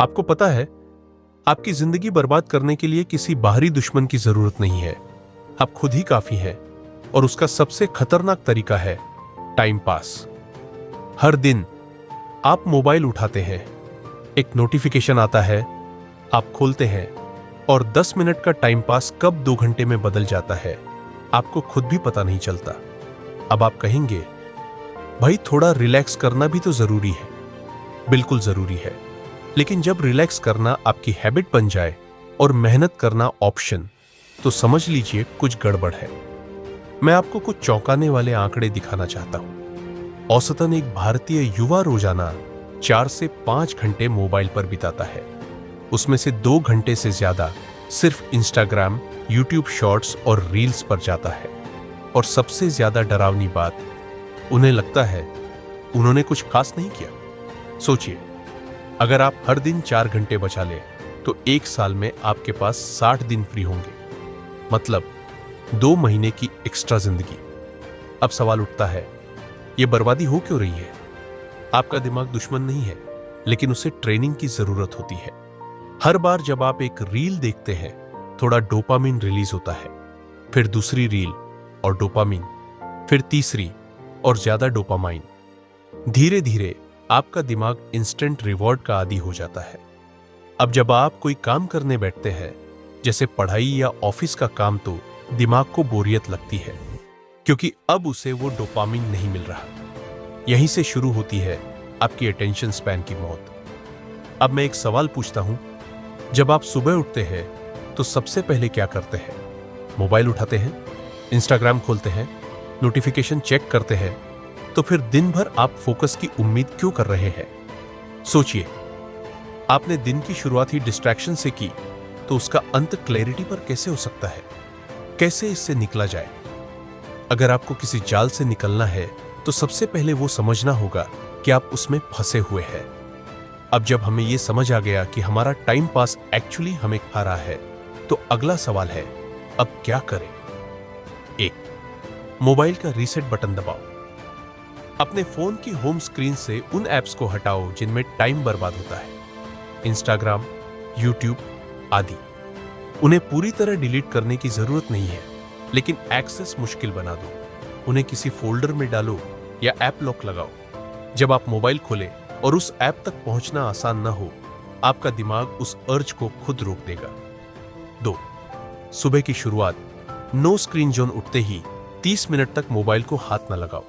आपको पता है, आपकी जिंदगी बर्बाद करने के लिए किसी बाहरी दुश्मन की जरूरत नहीं है। आप खुद ही काफी हैं। और उसका सबसे खतरनाक तरीका है टाइम पास। हर दिन आप मोबाइल उठाते हैं, एक नोटिफिकेशन आता है, आप खोलते हैं और 10 मिनट का टाइम पास कब 2 घंटे में बदल जाता है आपको खुद भी पता नहीं चलता। अब आप कहेंगे, भाई थोड़ा रिलैक्स करना भी तो जरूरी है। बिल्कुल जरूरी है, लेकिन जब रिलैक्स करना आपकी हैबिट बन जाए और मेहनत करना ऑप्शन, तो समझ लीजिए कुछ गड़बड़ है। मैं आपको कुछ चौंकाने वाले आंकड़े दिखाना चाहता हूं। औसतन एक भारतीय युवा रोजाना 4 से 5 घंटे मोबाइल पर बिताता है। उसमें से 2 घंटे से ज्यादा सिर्फ इंस्टाग्राम, यूट्यूब शॉर्ट्स और रील्स पर जाता है। और सबसे ज्यादा डरावनी बात, उन्हें लगता है उन्होंने कुछ खास नहीं किया। सोचिए, अगर आप हर दिन 4 घंटे बचा ले तो 1 साल में आपके पास 60 दिन फ्री होंगे, मतलब 2 महीने की एक्स्ट्रा जिंदगी। अब सवाल उठता है, यह बर्बादी हो क्यों रही है? आपका दिमाग दुश्मन नहीं है, लेकिन उसे ट्रेनिंग की जरूरत होती है। हर बार जब आप एक रील देखते हैं, थोड़ा डोपामिन रिलीज होता है, फिर दूसरी रील और डोपामिन, फिर तीसरी और ज्यादा डोपामाइन। धीरे धीरे आपका दिमाग इंस्टेंट रिवॉर्ड का आदी हो जाता है। अब जब आप कोई काम करने बैठते हैं, जैसे पढ़ाई या ऑफिस का काम, तो दिमाग को बोरियत लगती है, क्योंकि अब उसे वो डोपामिन नहीं मिल रहा। यहीं से शुरू होती है आपकी अटेंशन स्पैन की मौत। अब मैं एक सवाल पूछता हूं, जब आप सुबह उठते हैं तो सबसे पहले क्या करते हैं? मोबाइल उठाते हैं, इंस्टाग्राम खोलते हैं, नोटिफिकेशन चेक करते हैं, तो फिर दिन भर आप फोकस की उम्मीद क्यों कर रहे हैं? सोचिए, आपने दिन की शुरुआत ही डिस्ट्रैक्शन से की, तो उसका अंत क्लैरिटी पर कैसे हो सकता है? कैसे इससे निकला जाए? अगर आपको किसी जाल से निकलना है तो सबसे पहले वो समझना होगा कि आप उसमें फंसे हुए हैं। अब जब हमें यह समझ आ गया कि हमारा टाइम पास एक्चुअली हमें खा रहा है, तो अगला सवाल है, अब क्या करें? 1, मोबाइल का रीसेट बटन दबाओ। अपने फोन की होम स्क्रीन से उन ऐप्स को हटाओ जिनमें टाइम बर्बाद होता है, इंस्टाग्राम, यूट्यूब आदि। उन्हें पूरी तरह डिलीट करने की जरूरत नहीं है, लेकिन एक्सेस मुश्किल बना दो। उन्हें किसी फोल्डर में डालो या ऐप लॉक लगाओ। जब आप मोबाइल खोलें और उस ऐप तक पहुंचना आसान न हो, आपका दिमाग उस अर्ज को खुद रोक देगा। 2, सुबह की शुरुआत, नो स्क्रीन जोन उठते ही 30 मिनट तक मोबाइल को हाथ न लगाओ।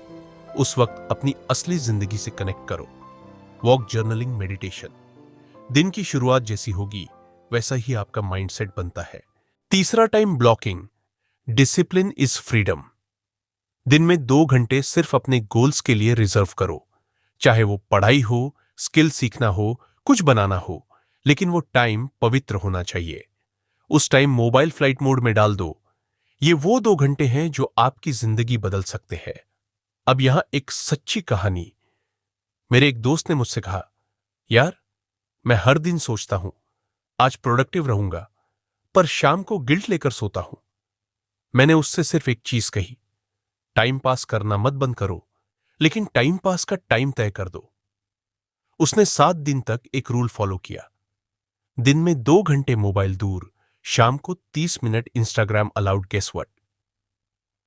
उस वक्त अपनी असली जिंदगी से कनेक्ट करो। Walk, journaling, meditation. दिन की शुरुआत जैसी होगी वैसा ही आपका माइंडसेट बनता है। तीसरा, time blocking. Discipline is freedom. दिन में 2 घंटे सिर्फ अपने गोल्स के लिए रिजर्व करो, चाहे वो पढ़ाई हो, स्किल सीखना हो, कुछ बनाना हो, लेकिन वो टाइम पवित्र होना चाहिए। उस टाइम मोबाइल फ्लाइट मोड में डाल दो। ये वो 2 घंटे हैं जो आपकी जिंदगी बदल सकते हैं। अब यहां एक सच्ची कहानी। मेरे एक दोस्त ने मुझसे कहा, यार मैं हर दिन सोचता हूं आज प्रोडक्टिव रहूंगा, पर शाम को गिल्ट लेकर सोता हूं। मैंने उससे सिर्फ एक चीज कही, टाइम पास करना मत बंद करो, लेकिन टाइम पास का टाइम तय कर दो। उसने 7 दिन तक एक रूल फॉलो किया। दिन में 2 घंटे मोबाइल दूर, शाम को 30 minute Instagram allowed. Guess what?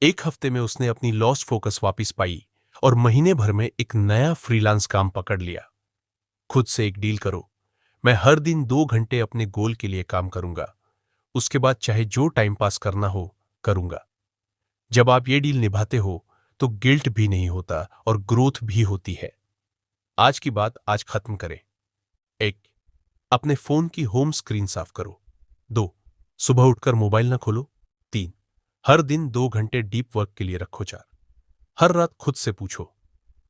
1 हफ्ते में उसने अपनी लॉस्ट फोकस वापस पाई और महीने भर में एक नया फ्रीलांस काम पकड़ लिया। खुद से एक डील करो, मैं हर दिन 2 घंटे अपने गोल के लिए काम करूंगा, उसके बाद चाहे जो टाइम पास करना हो करूंगा। जब आप ये डील निभाते हो तो गिल्ट भी नहीं होता और ग्रोथ भी होती है। आज की बात आज खत्म करें। 1, अपने फोन की होम स्क्रीन साफ करो। 2, सुबह उठकर मोबाइल ना खोलो। 3, हर दिन 2 घंटे डीप वर्क के लिए रखो। 4, हर रात खुद से पूछो,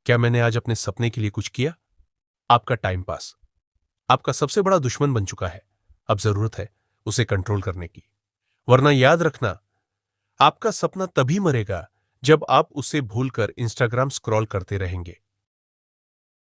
क्या मैंने आज अपने सपने के लिए कुछ किया? आपका टाइम पास आपका सबसे बड़ा दुश्मन बन चुका है। अब जरूरत है उसे कंट्रोल करने की, वरना याद रखना, आपका सपना तभी मरेगा जब आप उसे भूलकर इंस्टाग्राम स्क्रॉल करते रहेंगे।